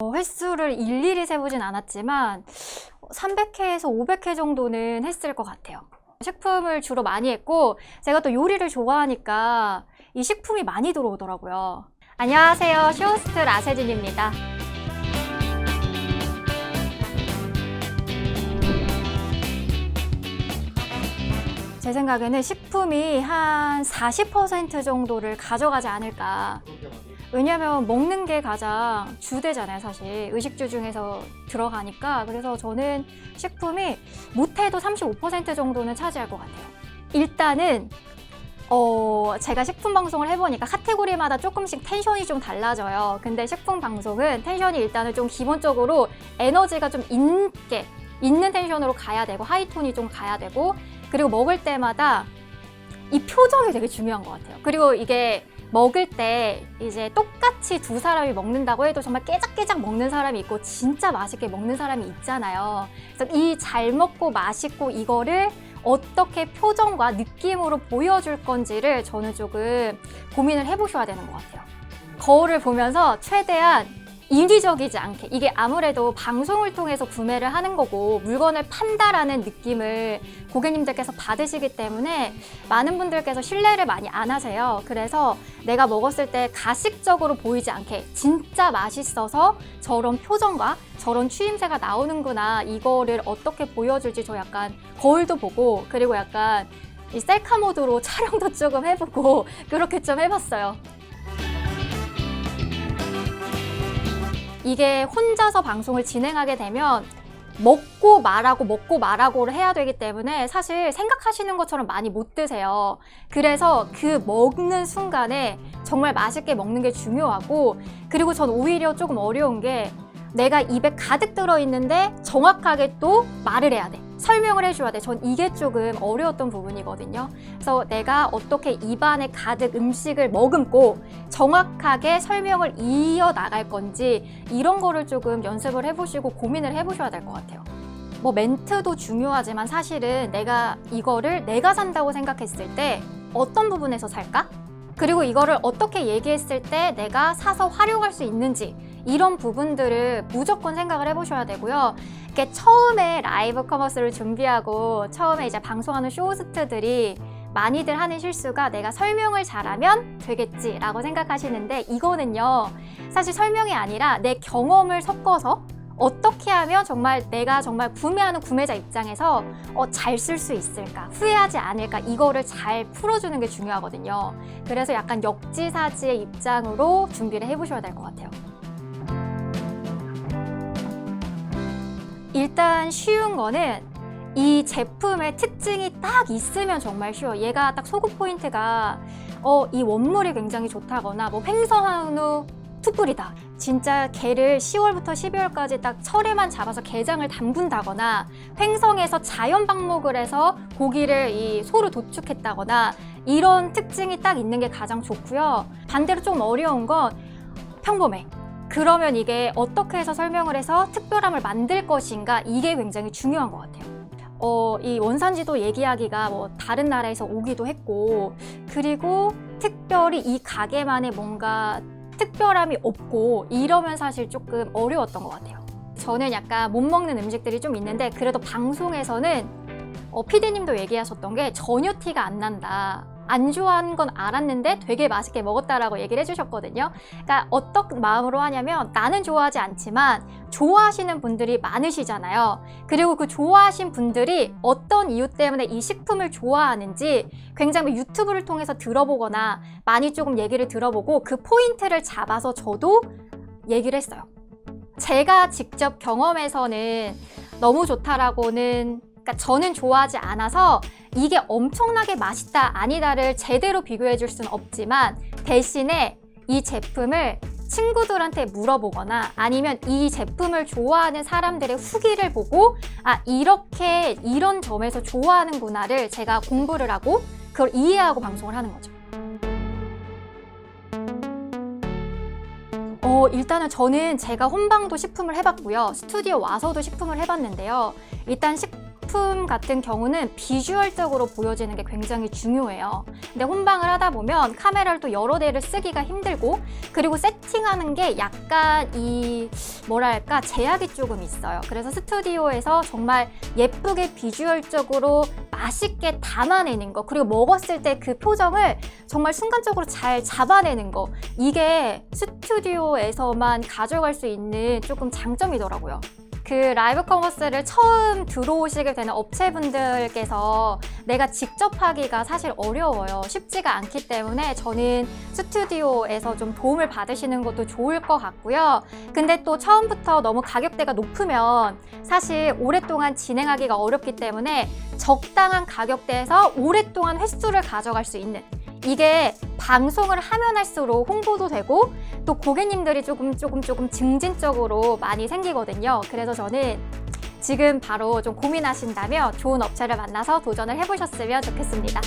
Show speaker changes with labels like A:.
A: 횟수를 일일이 세보진 않았지만 300회에서 500회 정도는 했을 것 같아요. 식품을 주로 많이 했고 제가 또 요리를 좋아하니까 이 식품이 많이 들어오더라고요. 안녕하세요. 쇼호스트 라세진입니다. 제 생각에는 식품이 한 40% 정도를 가져가지 않을까. 왜냐면 먹는 게 가장 주되잖아요, 사실. 의식주 중에서 들어가니까. 그래서 저는 식품이 못해도 35% 정도는 차지할 것 같아요. 일단은 제가 식품 방송을 해보니까 카테고리마다 조금씩 텐션이 좀 달라져요. 근데 식품 방송은 텐션이 일단은 좀 기본적으로 에너지가 좀 있는 텐션으로 가야 되고 하이톤이 좀 가야 되고, 그리고 먹을 때마다 이 표정이 되게 중요한 것 같아요. 그리고 이게 먹을 때 이제 똑같이 두 사람이 먹는다고 해도 정말 깨작깨작 먹는 사람이 있고 진짜 맛있게 먹는 사람이 있잖아요. 그래서 이 잘 먹고 맛있고 이거를 어떻게 표정과 느낌으로 보여줄 건지를 저는 조금 고민을 해보셔야 되는 것 같아요. 거울을 보면서 최대한 인위적이지 않게, 이게 아무래도 방송을 통해서 구매를 하는 거고 물건을 판다라는 느낌을 고객님들께서 받으시기 때문에 많은 분들께서 신뢰를 많이 안 하세요. 그래서 내가 먹었을 때 가식적으로 보이지 않게 진짜 맛있어서 저런 표정과 저런 추임새가 나오는구나, 이거를 어떻게 보여줄지 저 약간 거울도 보고, 그리고 약간 이 셀카 모드로 촬영도 조금 해보고 그렇게 좀 해봤어요. 이게 혼자서 방송을 진행하게 되면 먹고 말하고를 해야 되기 때문에 사실 생각하시는 것처럼 많이 못 드세요. 그래서 그 먹는 순간에 정말 맛있게 먹는 게 중요하고, 그리고 전 오히려 조금 어려운 게 내가 입에 가득 들어있는데 정확하게 또 말을 해야 돼. 설명을 해줘야 돼. 전 이게 조금 어려웠던 부분이거든요. 그래서 내가 어떻게 입안에 가득 음식을 머금고 정확하게 설명을 이어나갈 건지 이런 거를 조금 연습을 해보시고 고민을 해보셔야 될 것 같아요. 뭐 멘트도 중요하지만 사실은 내가 이거를 내가 산다고 생각했을 때 어떤 부분에서 살까? 그리고 이거를 어떻게 얘기했을 때 내가 사서 활용할 수 있는지 이런 부분들을 무조건 생각을 해보셔야 되고요. 이렇게 처음에 라이브 커머스를 준비하고 처음에 이제 방송하는 쇼호스트들이 많이들 하는 실수가 내가 설명을 잘하면 되겠지라고 생각하시는데, 이거는요 사실 설명이 아니라 내 경험을 섞어서 어떻게 하면 정말 내가 정말 구매하는 구매자 입장에서 잘 쓸 수 있을까, 후회하지 않을까, 이거를 잘 풀어주는 게 중요하거든요. 그래서 약간 역지사지의 입장으로 준비를 해보셔야 될 것 같아요. 일단 쉬운 거는 이 제품의 특징이 딱 있으면 정말 쉬워요. 얘가 딱 소구 포인트가 이 원물이 굉장히 좋다거나 뭐 횡성한우 툭불이다, 진짜 게를 10월부터 12월까지 딱 철에만 잡아서 게장을 담근다거나, 횡성에서 자연 방목을 해서 고기를 이 소로 도축했다거나, 이런 특징이 딱 있는 게 가장 좋고요. 반대로 좀 어려운 건 평범해. 그러면 이게 어떻게 해서 설명을 해서 특별함을 만들 것인가, 이게 굉장히 중요한 것 같아요. 이 원산지도 얘기하기가 뭐 다른 나라에서 오기도 했고, 그리고 특별히 이 가게만의 뭔가 특별함이 없고 이러면 사실 조금 어려웠던 것 같아요. 저는 약간 못 먹는 음식들이 좀 있는데 그래도 방송에서는 PD님도 얘기하셨던 게 전혀 티가 안 난다. 안 좋아하는 건 알았는데 되게 맛있게 먹었다라고 얘기를 해주셨거든요. 그러니까 어떤 마음으로 하냐면, 나는 좋아하지 않지만 좋아하시는 분들이 많으시잖아요. 그리고 그 좋아하신 분들이 어떤 이유 때문에 이 식품을 좋아하는지 굉장히 유튜브를 통해서 들어보거나 많이 조금 얘기를 들어보고 그 포인트를 잡아서 저도 얘기를 했어요. 제가 직접 경험해서는 너무 좋다라고는, 그러니까 저는 좋아하지 않아서 이게 엄청나게 맛있다 아니다를 제대로 비교해 줄 수는 없지만, 대신에 이 제품을 친구들한테 물어보거나 아니면 이 제품을 좋아하는 사람들의 후기를 보고 이렇게 이런 점에서 좋아하는구나를 제가 공부를 하고 그걸 이해하고 방송을 하는 거죠. 일단은 저는 제가 혼방도 식품을 해봤고요. 스튜디오 와서도 식품을 해봤는데요. 일단 제품 같은 경우는 비주얼적으로 보여지는 게 굉장히 중요해요. 근데 혼방을 하다 보면 카메라를 또 여러 대를 쓰기가 힘들고, 그리고 세팅하는 게 약간 뭐랄까 제약이 조금 있어요. 그래서 스튜디오에서 정말 예쁘게 비주얼적으로 맛있게 담아내는 거, 그리고 먹었을 때 그 표정을 정말 순간적으로 잘 잡아내는 거, 이게 스튜디오에서만 가져갈 수 있는 조금 장점이더라고요. 그 라이브 커머스를 처음 들어오시게 되는 업체분들께서 내가 직접 하기가 사실 어려워요. 쉽지가 않기 때문에 저는 스튜디오에서 좀 도움을 받으시는 것도 좋을 것 같고요. 근데 또 처음부터 너무 가격대가 높으면 사실 오랫동안 진행하기가 어렵기 때문에 적당한 가격대에서 오랫동안 횟수를 가져갈 수 있는, 이게 방송을 하면 할수록 홍보도 되고 또 고객님들이 조금 증진적으로 많이 생기거든요. 그래서 저는 지금 바로 좀 고민하신다면 좋은 업체를 만나서 도전을 해보셨으면 좋겠습니다.